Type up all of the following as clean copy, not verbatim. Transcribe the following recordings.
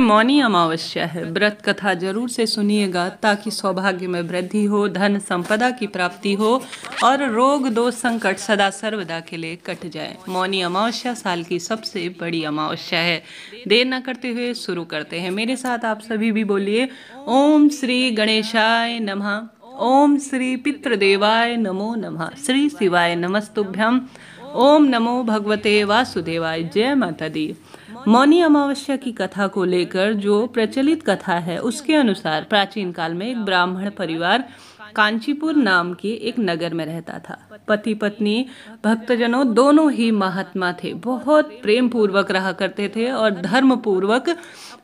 मौनी अमावस्या है। व्रत कथा जरूर से सुनिएगा ताकि सौभाग्य में वृद्धि हो, धन संपदा की प्राप्ति हो और रोग दोष संकट सदा सर्वदा के लिए कट जाए। मौनी अमावस्या साल की सबसे बड़ी अमावस्या है। देर न करते हुए शुरू करते हैं। मेरे साथ आप सभी भी बोलिए, ओम श्री गणेशाय नमः, ओम श्री पितृदेवाय नमो नमः, श्री शिवाय नमस्तुभ्यम, ओम नमो भगवते वासुदेवाय। जय माता दी। मौनी अमावस्या की कथा को लेकर जो प्रचलित कथा है उसके अनुसार प्राचीन काल में एक ब्राह्मण परिवार कांचीपुर नाम के एक नगर में रहता था। पति पत्नी भक्तजनों दोनों ही महात्मा थे। बहुत प्रेम पूर्वक रहा करते थे और धर्म पूर्वक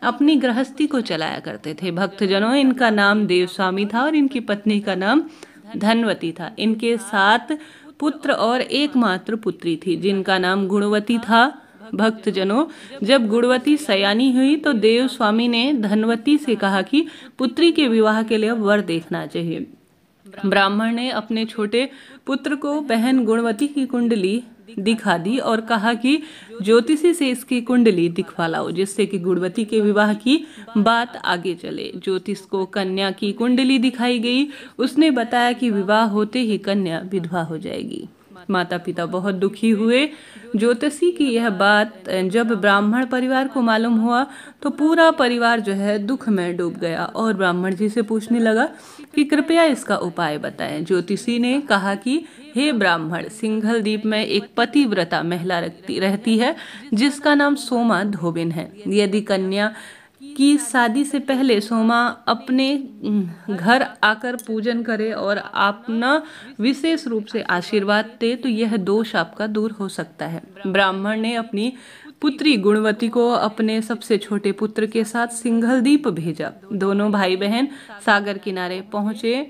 अपनी गृहस्थी को चलाया करते थे। भक्तजनों, इनका नाम देवस्वामी था और इनकी पत्नी का नाम धनवती था। इनके 7 पुत्र और एकमात्र पुत्री थी जिनका नाम गुणवती था। भक्तजनों, जब गुणवती सयानी हुई तो देव स्वामी ने धनवती से कहा कि पुत्री के विवाह के लिए वर देखना चाहिए। ब्राह्मण ने अपने छोटे पुत्र को बहन गुणवती की कुंडली दिखा दी और कहा कि ज्योतिषी से इसकी कुंडली दिखवा लाओ जिससे कि गुणवती के विवाह की बात आगे चले। ज्योतिष को कन्या की कुंडली दिखाई गई। उसने बताया कि विवाह होते ही कन्या विधवा हो जाएगी। माता पिता बहुत दुखी हुए। ज्योतिषी की यह बात जब ब्राह्मण परिवार को मालूम हुआ तो पूरा परिवार जो है दुख में डूब गया और ब्राह्मण जी से पूछने लगा कि कृपया इसका उपाय बताएं। ज्योतिषी ने कहा कि हे ब्राह्मण, सिंघल द्वीप में एक पतिव्रता महिला रहती है जिसका नाम सोमा धोबिन है। यदि कन्या की शादी से पहले सोमा अपने घर आकर पूजन करे और अपना विशेष रूप से आशीर्वाद दे तो यह दोष आपका दूर हो सकता है। ब्राह्मण ने अपनी पुत्री गुणवती को अपने सबसे छोटे पुत्र के साथ सिंघल द्वीप भेजा। दोनों भाई बहन सागर किनारे पहुंचे।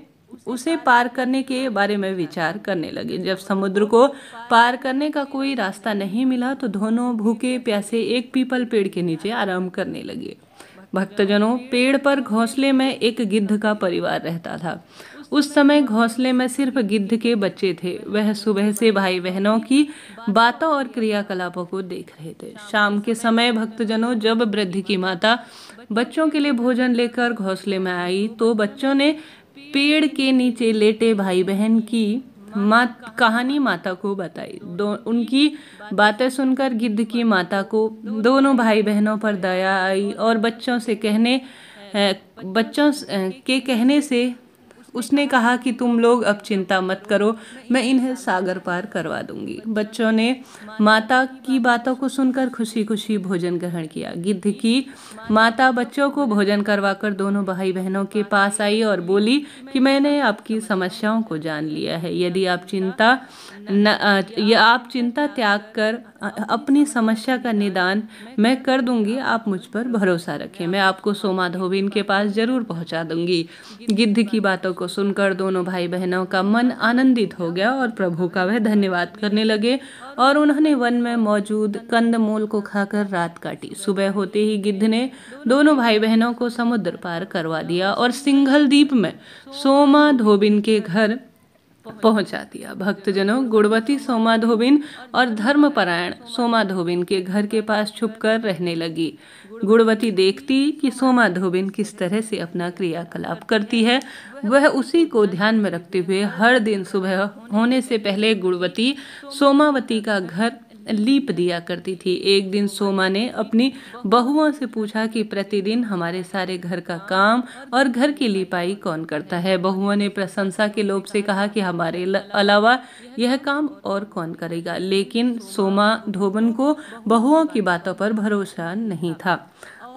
उसे पार करने के बारे में विचार करने लगे। जब समुद्र को पार करने का कोई रास्ता नहीं मिला तो दोनों भूखे प्यासे एक पीपल पेड़ के नीचे आराम करने लगे। भक्तजनों, पेड़ पर घोंसले में एक गिद्ध का परिवार रहता था। उस समय घोंसले में सिर्फ गिद्ध के बच्चे थे। वह सुबह से भाई बहनों की बातों और क्रियाकलापों को देख रहे थे। शाम के समय भक्तजनों, जब वृद्ध की माता बच्चों के लिए भोजन लेकर घोंसले में आई तो बच्चों ने पेड़ के नीचे लेटे भाई बहन की कहानी माता को बताई। उनकी बातें सुनकर गिद्ध की माता को दोनों भाई बहनों पर दया आई और बच्चों के कहने से उसने कहा कि तुम लोग अब चिंता मत करो, मैं इन्हें सागर पार करवा दूंगी। बच्चों ने माता की बातों को सुनकर खुशी खुशी भोजन ग्रहण किया। गिद्ध की माता बच्चों को भोजन करवाकर दोनों भाई बहनों के पास आई और बोली कि मैंने आपकी समस्याओं को जान लिया है। यदि आप चिंता त्याग कर अपनी समस्या का निदान मैं कर दूंगी। आप मुझ पर भरोसा रखें, मैं आपको सोमा धोबिन के पास जरूर पहुंचा दूंगी। गिद्ध की बातों को सुनकर दोनों भाई बहनों का मन आनंदित हो गया और प्रभु का वह धन्यवाद करने लगे और उन्होंने वन में मौजूद कंदमूल को खाकर रात काटी। सुबह होते ही गिद्ध ने दोनों भाई बहनों को समुद्र पार करवा दिया और सिंघल द्वीप में सोमा धोबिन के घर पहुंचा दिया। भक्तजनों, गुणवती सोमा धोबिन और धर्मपरायण सोमा धोबिन के घर के पास छुपकर रहने लगी। गुणवती देखती कि सोमा धोबिन किस तरह से अपना क्रियाकलाप करती है। वह उसी को ध्यान में रखते हुए हर दिन सुबह होने से पहले गुणवती सोमावती का घर लीप दिया करती थी। एक दिन सोमा ने अपनी बहुओं से पूछा कि प्रतिदिन हमारे सारे घर का काम और घर की लिपाई कौन करता है। बहुओं ने प्रशंसा के लोभ से कहा कि हमारे अलावा यह काम और कौन करेगा। लेकिन सोमा धोबिन को बहुओं की बातों पर भरोसा नहीं था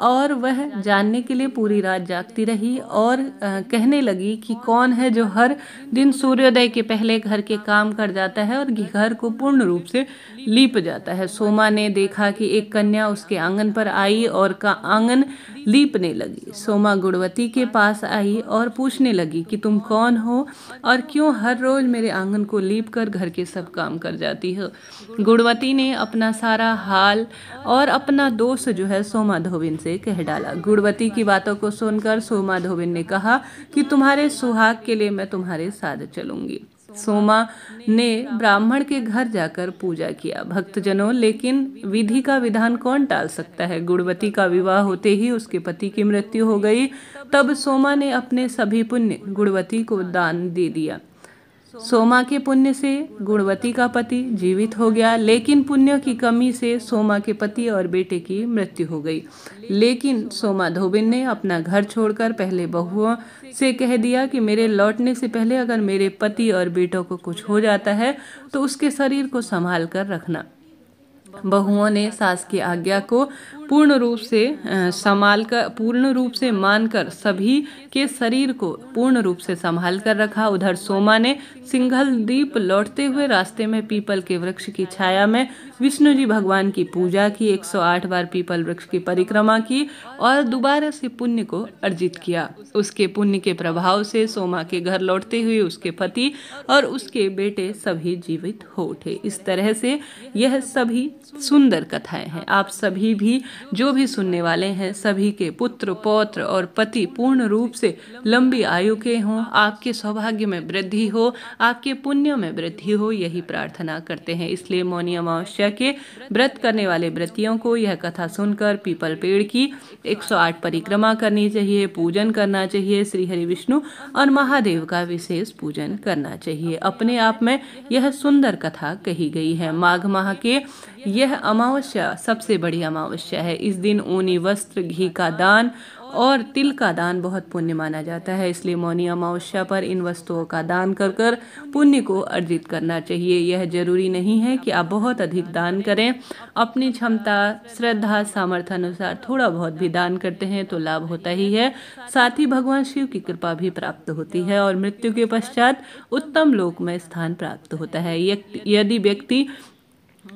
और वह जानने के लिए पूरी रात जागती रही और कहने लगी कि कौन है जो हर दिन सूर्योदय के पहले घर के काम कर जाता है और घर को पूर्ण रूप से लीप जाता है। सोमा ने देखा कि एक कन्या उसके आंगन पर आई और आंगन लीपने लगी। सोमा गुणवती के पास आई और पूछने लगी कि तुम कौन हो और क्यों हर रोज मेरे आंगन को लीप कर घर के सब काम कर जाती हो। गुणवती ने अपना सारा हाल और अपना दोष जो है सोमा धोबिन से कह डाला। गुणवती की बातों को सुनकर सोमा धोबिन ने कहा कि तुम्हारे सुहाग के लिए मैं तुम्हारे साथ चलूंगी। सोमा ने ब्राह्मण के घर जाकर पूजा किया। भक्तजनों, लेकिन विधि का विधान कौन टाल सकता है। गुणवती का विवाह होते ही उसके पति की मृत्यु हो गई। तब सोमा ने अपने सभी पुण्य गुणवती को दान दे दिया। सोमा के पुण्य से गुणवती का पति जीवित हो गया, लेकिन पुण्य की कमी से सोमा के पति और बेटे की मृत्यु हो गई। लेकिन सोमा धोबिन ने अपना घर छोड़कर पहले बहुओं से कह दिया कि मेरे लौटने से पहले अगर मेरे पति और बेटों को कुछ हो जाता है तो उसके शरीर को संभाल कर रखना। बहुओं ने सास की आज्ञा को पूर्ण रूप से मानकर सभी के शरीर को पूर्ण रूप से संभाल कर रखा। उधर सोमा ने सिंघल द्वीप लौटते हुए रास्ते में पीपल के वृक्ष की छाया में विष्णु जी भगवान की पूजा की, 108 बार पीपल वृक्ष की परिक्रमा की और दोबारा से पुण्य को अर्जित किया। उसके पुण्य के प्रभाव से सोमा के घर लौटते हुए उसके पति और उसके बेटे सभी जीवित हो उठे। इस तरह से यह सभी सुंदर कथाएं हैं। आप सभी भी जो भी सुनने वाले हैं, सभी के पुत्र पौत्र और पति पूर्ण रूप से लंबी आयु के हों, आपके सौभाग्य में वृद्धि हो, आपके पुण्य में वृद्धि हो, यही प्रार्थना करते हैं। इसलिए मौनी अमावस्या के व्रत करने वाले व्रतियों को यह कथा सुनकर पीपल पेड़ की 108 परिक्रमा करनी चाहिए, पूजन करना चाहिए। श्री हरि विष्णु और महादेव का विशेष पूजन करना चाहिए। अपने आप में यह सुंदर कथा कही गई है। माघ माह के यह अमावस्या सबसे बड़ी अमावस्या है। इस दिन ऊनी वस्त्र, घी का दान और तिल का दान बहुत पुण्य माना जाता है। इसलिए मौनी अमावस्या पर इन वस्तुओं का दान कर कर पुण्य को अर्जित करना चाहिए। यह जरूरी नहीं है कि आप बहुत अधिक दान करें। अपनी क्षमता, श्रद्धा, सामर्थ्य अनुसार थोड़ा बहुत भी दान करते हैं तो लाभ होता ही है। साथ ही भगवान शिव की कृपा भी प्राप्त होती है और मृत्यु के पश्चात उत्तम लोक में स्थान प्राप्त होता है। यदि व्यक्ति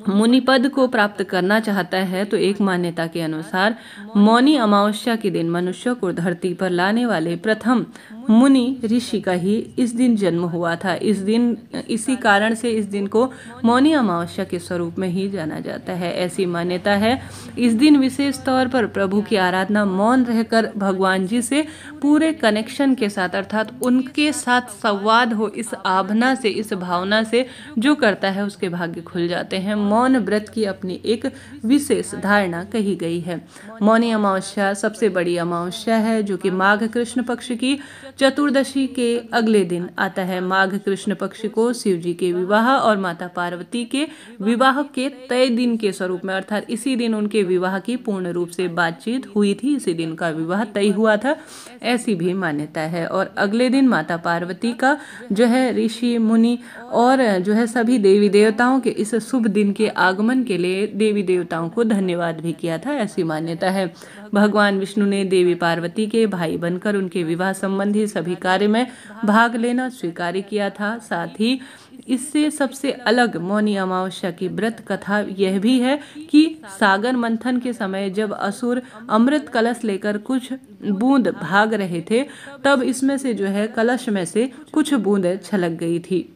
मुनि पद को प्राप्त करना चाहता है तो एक मान्यता के अनुसार मौनी अमावस्या के दिन मनुष्य को धरती पर लाने वाले प्रथम मुनि ऋषि का ही इस दिन जन्म हुआ था। इसी कारण से इस दिन को मौनी अमावस्या के स्वरूप में ही जाना जाता है। ऐसी मान्यता है। इस दिन विशेष तौर पर प्रभु की आराधना मौन रहकर भगवान जी से पूरे कनेक्शन के साथ, अर्थात उनके साथ संवाद हो, इस आभना से, इस भावना से जो करता है उसके भाग्य खुल जाते हैं। मौन व्रत की अपनी एक विशेष धारणा कही गई है। मौनी अमावस्या सबसे बड़ी अमावस्या है जो कि माघ कृष्ण पक्ष की चतुर्दशी के अगले दिन आता है। माघ कृष्ण पक्ष को शिव जी के विवाह और माता पार्वती के विवाह के तय दिन के स्वरूप में, अर्थात इसी दिन उनके विवाह की पूर्ण रूप से बातचीत हुई थी, इसी दिन का विवाह तय हुआ था, ऐसी भी मान्यता है। और अगले दिन माता पार्वती का जो है ऋषि मुनि और जो है सभी देवी देवताओं के इस शुभ दिन के आगमन के लिए देवी देवताओं को धन्यवाद भी किया था, ऐसी मान्यता है। भगवान विष्णु ने देवी पार्वती के भाई बनकर उनके विवाह संबंधी सभी कार्य में भाग लेना स्वीकार किया था। साथ ही इससे सबसे अलग मौनी अमावस्या की व्रत कथा यह भी है कि सागर मंथन के समय जब असुर अमृत कलश लेकर कुछ बूंद भाग रहे थे, तब इसमें से जो है कलश में से कुछ बूंदें छलक गई थी।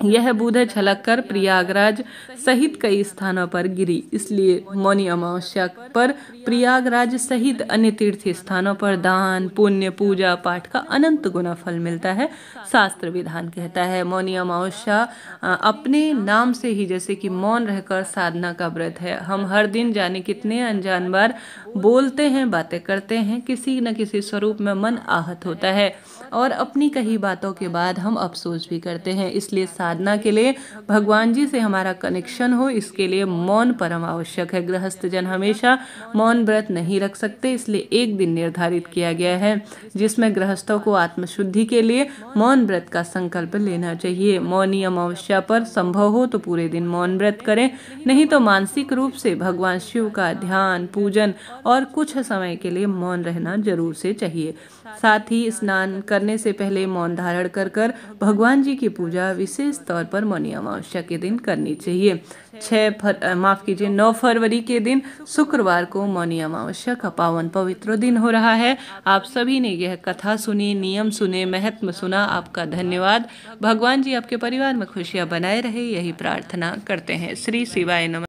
यह बूंदें छलककर प्रयागराज सहित कई स्थानों पर गिरी। इसलिए मौनी अमावस्या पर प्रयागराज सहित अन्य तीर्थ स्थानों पर दान, पुण्य, पूजा पाठ का अनंत गुना फल मिलता है, शास्त्र विधान कहता है। मौनी अमावस्या अपने नाम से ही जैसे कि मौन रहकर साधना का व्रत है। हम हर दिन जाने कितने अनजान बार बोलते हैं, बातें करते हैं, किसी न किसी स्वरूप में मन आहत होता है और अपनी कही बातों के बाद हम अफसोस भी करते हैं। इसलिए साधना के लिए भगवान जी से हमारा कनेक्शन हो, इसके लिए मौन परम आवश्यक है। गृहस्थ जन हमेशा मौन व्रत नहीं रख सकते, इसलिए एक दिन निर्धारित किया गया है जिसमें गृहस्थों को आत्मशुद्धि के लिए मौन व्रत का संकल्प लेना चाहिए। मौनी अमावस्या पर संभव हो तो पूरे दिन मौन व्रत करें, नहीं तो मानसिक रूप से भगवान शिव का ध्यान, पूजन और कुछ समय के लिए मौन रहना जरूर से चाहिए। साथ ही स्नान करने से पहले मौन धारण कर भगवान जी की पूजा विशेष तौर पर मौनी अमावस्या के दिन करनी चाहिए। 9 फरवरी के दिन शुक्रवार को मौनी अमावस्या का पावन पवित्र दिन हो रहा है। आप सभी ने यह कथा सुनी, नियम सुने, महत्व सुना, आपका धन्यवाद। भगवान जी आपके परिवार में खुशियां बनाए रहे, यही प्रार्थना करते हैं। श्री शिवाय नमः।